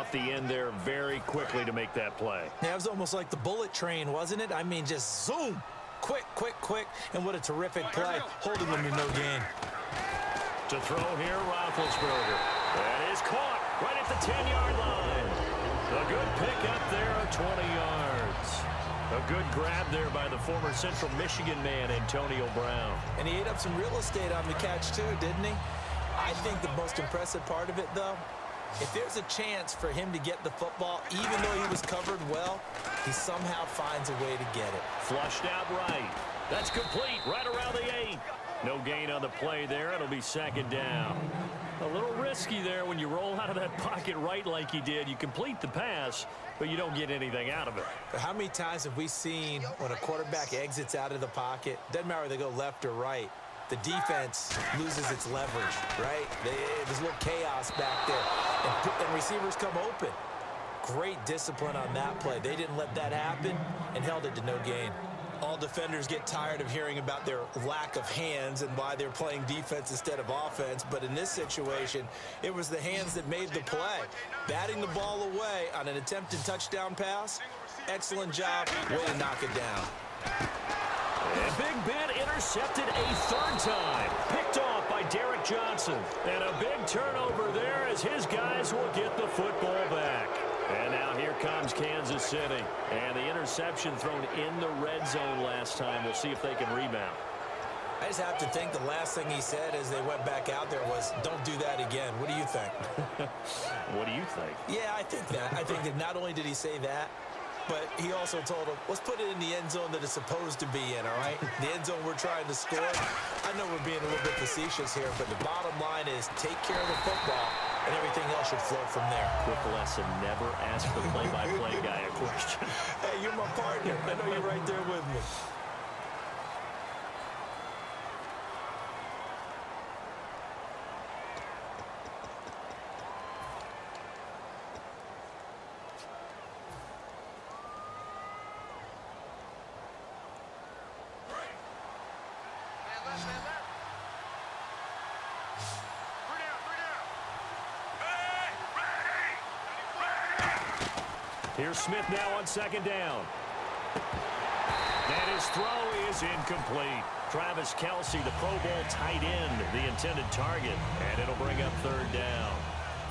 off the end there very quickly to make that play. Yeah, it was almost like the bullet train, wasn't it? I mean, just zoom. Quick, quick, quick. And what a terrific play, holding them to no gain. To throw here, Roethlisberger. That is caught right at the 10-yard line. A good pick up there of 20 yards. A good grab there by the former Central Michigan man, Antonio Brown. And he ate up some real estate on the catch, too, didn't he? I think the most impressive part of it, though, if there's a chance for him to get the football, even though he was covered well, he somehow finds a way to get it. Flushed out right. That's complete right around the 8. No gain on the play there. It'll be second down. A little risky there when you roll out of that pocket right like he did. You complete the pass, but you don't get anything out of it. But how many times have we seen when a quarterback exits out of the pocket, doesn't matter whether they go left or right, the defense loses its leverage, right? There's a little chaos back there, and receivers come open. Great discipline on that play. They didn't let that happen and held it to no gain. All defenders get tired of hearing about their lack of hands and why they're playing defense instead of offense. But in this situation, it was the hands that made the play. Batting the ball away on an attempted touchdown pass, excellent job, way to knock it down. And Big Ben intercepted a third time. Picked off by Derek Johnson. And a big turnover there as his guys will get the football back. And now here comes Kansas City. And the interception thrown in the red zone last time. We'll see if they can rebound. I just have to think the last thing he said as they went back out there was, don't do that again. What do you think? What do you think? Yeah, I think that. I think that not only did he say that, but he also told him, let's put it in the end zone that it's supposed to be in, all right? The end zone we're trying to score. I know we're being a little bit facetious here, but the bottom line is take care of the football, and everything else should flow from there. Quick lesson, never ask the play-by-play guy a question. Hey, you're my partner. I know you're right there with me. Here's Smith now on second down. And his throw is incomplete. Travis Kelce, the Pro Bowl tight end, the intended target. And it'll bring up third down.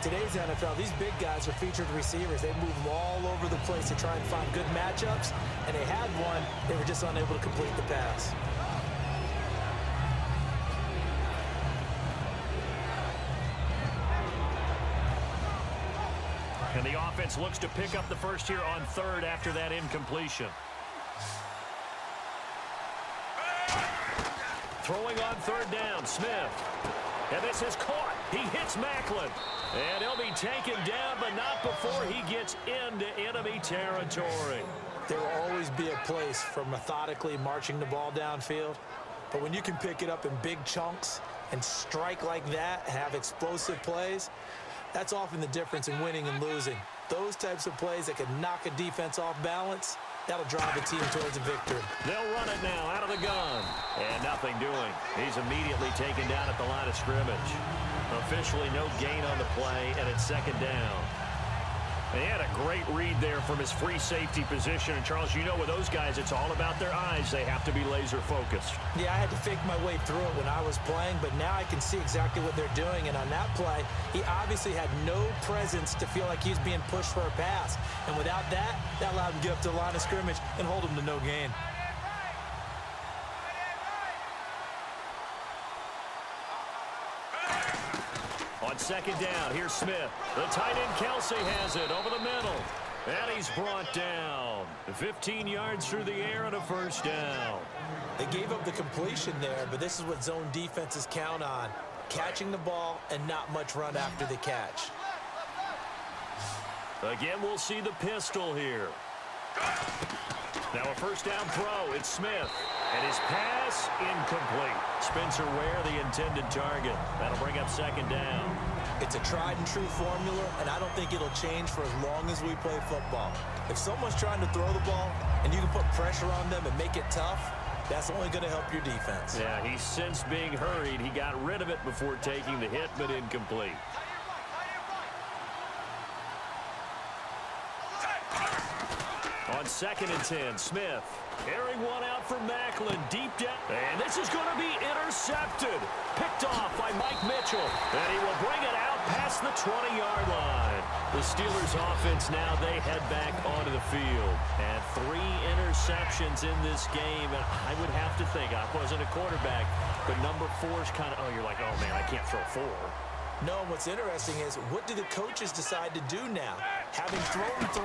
Today's NFL, these big guys are featured receivers. They move them all over the place to try and find good matchups. And they had one. They were just unable to complete the pass. And the offense looks to pick up the first here on third after that incompletion. Throwing on third down, Smith. And this is caught. He hits Macklin. And he'll be taken down, but not before he gets into enemy territory. There will always be a place for methodically marching the ball downfield. But when you can pick it up in big chunks and strike like that, have explosive plays, that's often the difference in winning and losing. Those types of plays that can knock a defense off balance, that'll drive a team towards a victory. They'll run it now out of the gun. And nothing doing. He's immediately taken down at the line of scrimmage. Officially no gain on the play, and it's second down. And he had a great read there from his free safety position. And, Charles, you know with those guys, it's all about their eyes. They have to be laser-focused. Yeah, I had to fake my way through it when I was playing, but now I can see exactly what they're doing. And on that play, he obviously had no presence to feel like he was being pushed for a pass. And without that, that allowed him to get up to the line of scrimmage and hold him to no gain. On second down, here's Smith. The tight end Kelce has it over the middle. And he's brought down. 15 yards through the air and a first down. They gave up the completion there, but this is what zone defenses count on. Catching the ball and not much run after the catch. Again, we'll see the pistol here. Now a first down throw. It's Smith. And his pass incomplete. Spencer Ware, the intended target. That'll bring up second down. It's a tried and true formula, and I don't think it'll change for as long as we play football. If someone's trying to throw the ball and you can put pressure on them and make it tough, that's only going to help your defense. Yeah, he's since being hurried. He got rid of it before taking the hit, but incomplete. On 2nd and 10, Smith. Airing one out for Macklin, deep down. And this is going to be intercepted. Picked off by Mike Mitchell. And he will bring it out past the 20-yard line. The Steelers offense now, they head back onto the field. And 3 interceptions in this game. And I would have to think, I wasn't a quarterback, but number 4 is kind of, oh, you're like, oh, man, I can't throw 4. No, what's interesting is, what do the coaches decide to do now? Having thrown 3,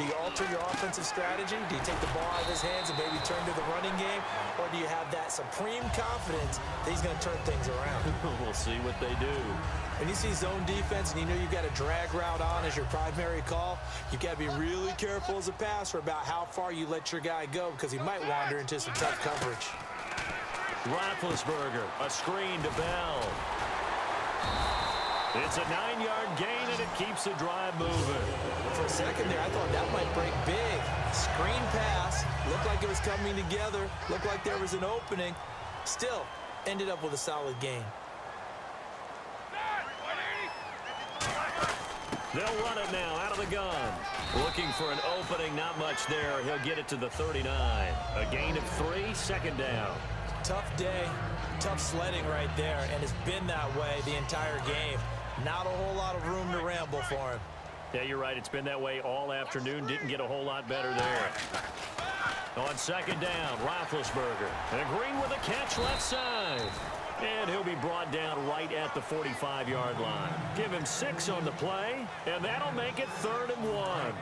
do you alter your offensive strategy? Do you take the ball out of his hands and maybe turn to the running game? Or do you have that supreme confidence that he's going to turn things around? We'll see what they do. When you see zone defense and you know you've got a drag route on as your primary call, you've got to be really careful as a passer about how far you let your guy go, because he might wander into some tough coverage. Roethlisberger, a screen to Bell. It's a 9-yard gain, and it keeps the drive moving. For a second there, I thought that might break big. Screen pass, looked like it was coming together, looked like there was an opening. Still, ended up with a solid gain. They'll run it now out of the gun. Looking for an opening, not much there. He'll get it to the 39. A gain of 3, 2nd down. Tough day, tough sledding right there, and it's been that way the entire game. Not a whole lot of room to ramble for him. Yeah, you're right. It's been that way all afternoon. Didn't get a whole lot better there. On 2nd down, Roethlisberger. And Green with a catch left side. And he'll be brought down right at the 45-yard line. Give him 6 on the play, and that'll make it 3rd and 1.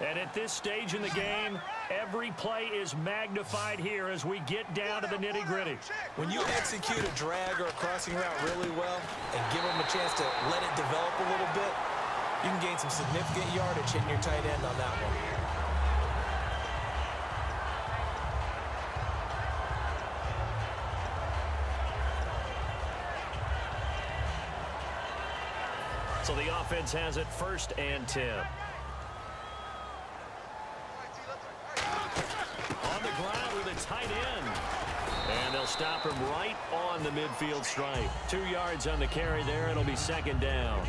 And at this stage in the game, every play is magnified here as we get down to the nitty-gritty. When you execute a drag or a crossing route really well and give them a chance to let it develop a little bit, you can gain some significant yardage hitting your tight end on that one. So the offense has it 1st and 10. On the ground with a tight end. And they'll stop him right on the midfield stripe. 2 yards on the carry there. It'll be 2nd down.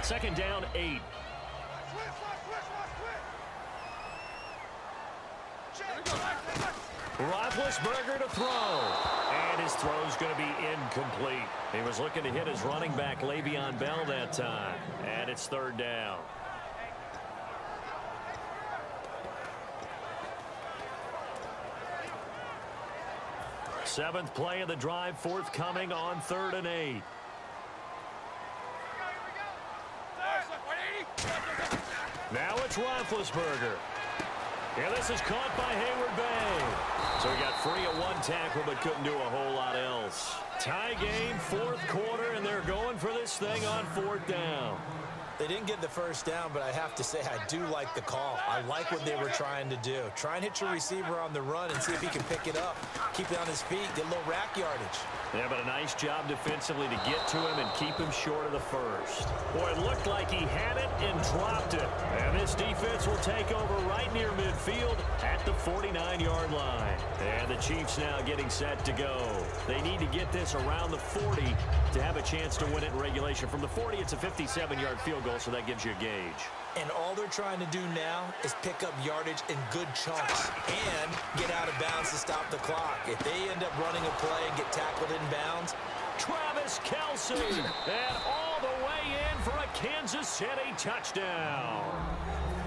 Second down, 8. Roethlisberger to throw. And his throw's going to be incomplete. He was looking to hit his running back, Le'Veon Bell, that time. And it's 3rd down. Seventh play of the drive forthcoming on 3rd and 8. Now it's Roethlisberger. And this is caught by Hayward Bay. So he got free at 1 tackle but couldn't do a whole lot else. Tie game, 4th quarter, and they're going for this thing on 4th down. They didn't get the 1st down, but I have to say I do like the call. I like what they were trying to do. Try and hit your receiver on the run and see if he can pick it up, keep it on his feet, get a little rack yardage. Yeah, but a nice job defensively to get to him and keep him short of the 1st. Boy, it looked like he had it and dropped it. And this defense will take over right near midfield at the 49-yard line. And the Chiefs now getting set to go. They need to get this around the 40 to have a chance to win it in regulation. From the 40, it's a 57-yard field goal, so that gives you a gauge. And all they're trying to do now is pick up yardage in good chunks and get out of bounds to stop the clock. If they end up running a play and get tackled in bounds. Travis Kelce, and all the way in for a Kansas City touchdown.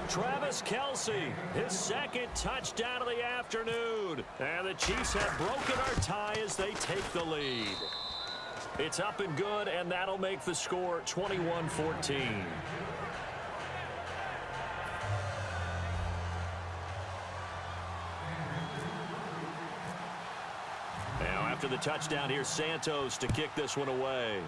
Travis Kelce, his 2nd touchdown of the afternoon. And the Chiefs have broken our tie as they take the lead. It's up and good, and that'll make the score 21-14. Now, after the touchdown, here's Santos to kick this one away.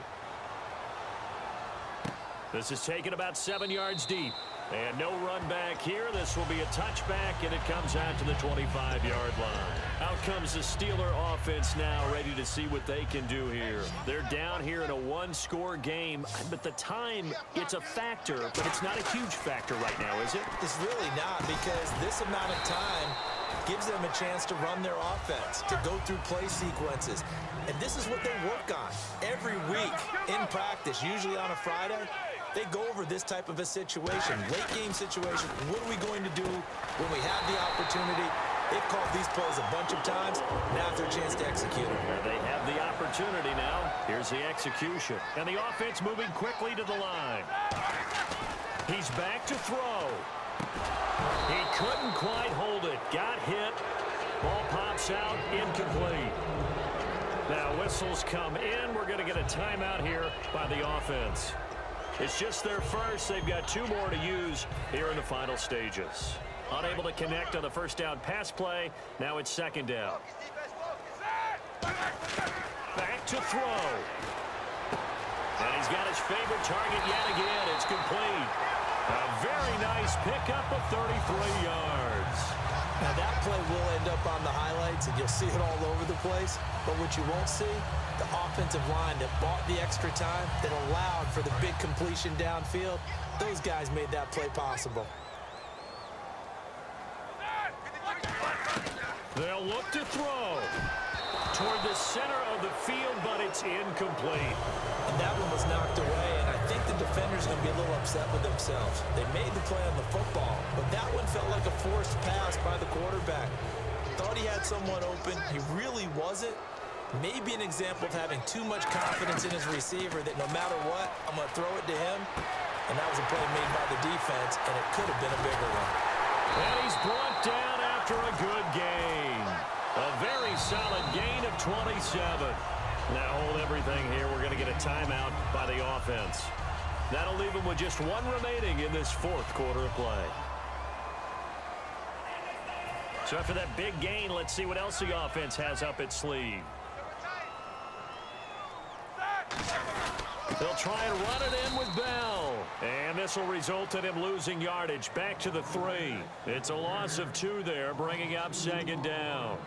This is taken about 7 yards deep. And no run back here. This will be a touchback, and it comes out to the 25-yard line. Out comes the Steeler offense now, ready to see what they can do here. They're down here in a 1-score game, but the time, it's a factor, but it's not a huge factor right now, is it? It's really not, because this amount of time gives them a chance to run their offense, to go through play sequences. And this is what they work on every week in practice, usually on a Friday. They go over this type of a situation, late game situation. What are we going to do when we have the opportunity? They've called these plays a bunch of times. Now's their chance to execute them. They have the opportunity now. Here's the execution. And the offense moving quickly to the line. He's back to throw. He couldn't quite hold it. Got hit. Ball pops out. Incomplete. Now whistles come in. We're going to get a timeout here by the offense. It's just their first. They've got 2 more to use here in the final stages. Unable to connect on the first down pass play. Now it's second down. Back to throw. And he's got his favorite target yet again. It's complete. A very nice pickup of 33 yards. Now that play will end up on the highlights, and you'll see it all over the place. But what you won't see, the offensive line that bought the extra time, that allowed for the big completion downfield, those guys made that play possible. They'll look to throw toward the center of the field, but it's incomplete. And that one was knocked away, and I think the defender's going to be a little upset with themselves. They made the play on the football, but that one felt like a forced pass by the quarterback. Thought he had someone open. He really wasn't. Maybe an example of having too much confidence in his receiver that no matter what, I'm going to throw it to him. And that was a play made by the defense, and it could have been a bigger one. And he's brought down after a good gain. A very solid gain of 27. Now hold everything here. We're going to get a timeout by the offense. That'll leave them with just 1 remaining in this 4th quarter of play. So after that big gain, let's see what else the offense has up its sleeve. They'll try and run it in with Bell. And this will result in him losing yardage back to the 3. It's a loss of 2 there, bringing up second down.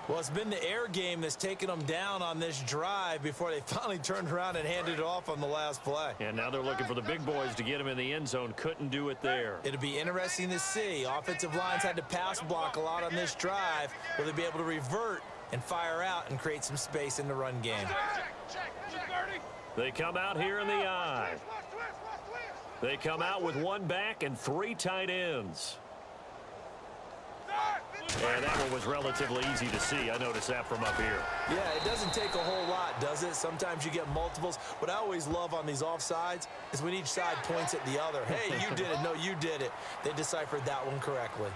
Well, it's been the air game that's taken them down on this drive before they finally turned around and handed it off on the last play. And now they're looking for the big boys to get him in the end zone. Couldn't do it there. It'll be interesting to see. Offensive lines had to pass block a lot on this drive. Will they be able to revert and fire out and create some space in the run game? They come out here in the I. They come out with 1 back and 3 tight ends. And that one was relatively easy to see. I noticed that from up here. Yeah, it doesn't take a whole lot, does it? Sometimes you get multiples. What I always love on these offsides is when each side points at the other. Hey, you did it. No, you did it. They deciphered that one correctly.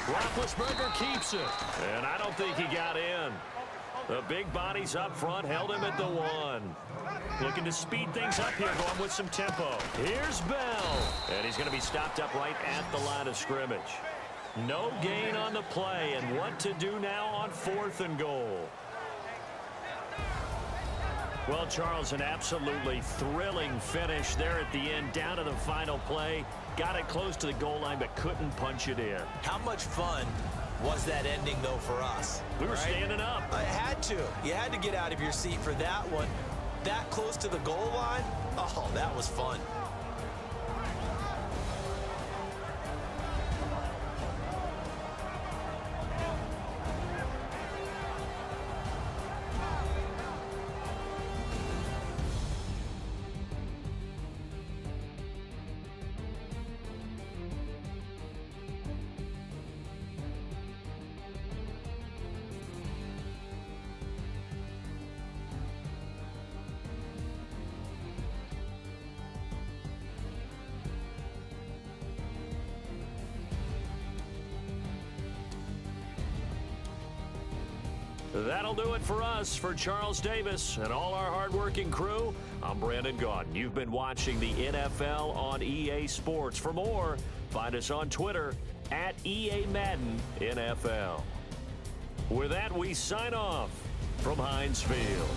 Roethlisberger keeps it. And I don't think he got in. The big bodies up front held him at the 1. Looking to speed things up here, going with some tempo. Here's Bell. And he's going to be stopped up right at the line of scrimmage. No gain on the play, and what to do now on 4th and goal. Well, Charles, an absolutely thrilling finish there at the end, down to the final play. Got it close to the goal line, but couldn't punch it in. How much fun was that ending, though, for us? We were standing up. I had to. You had to get out of your seat for that one. That close to the goal line? Oh, that was fun. That'll do it for us. For Charles Davis and all our hardworking crew, I'm Brandon Gaudin. You've been watching the NFL on EA Sports. For more, find us on Twitter at EA Madden NFL. With that, we sign off from Heinz Field.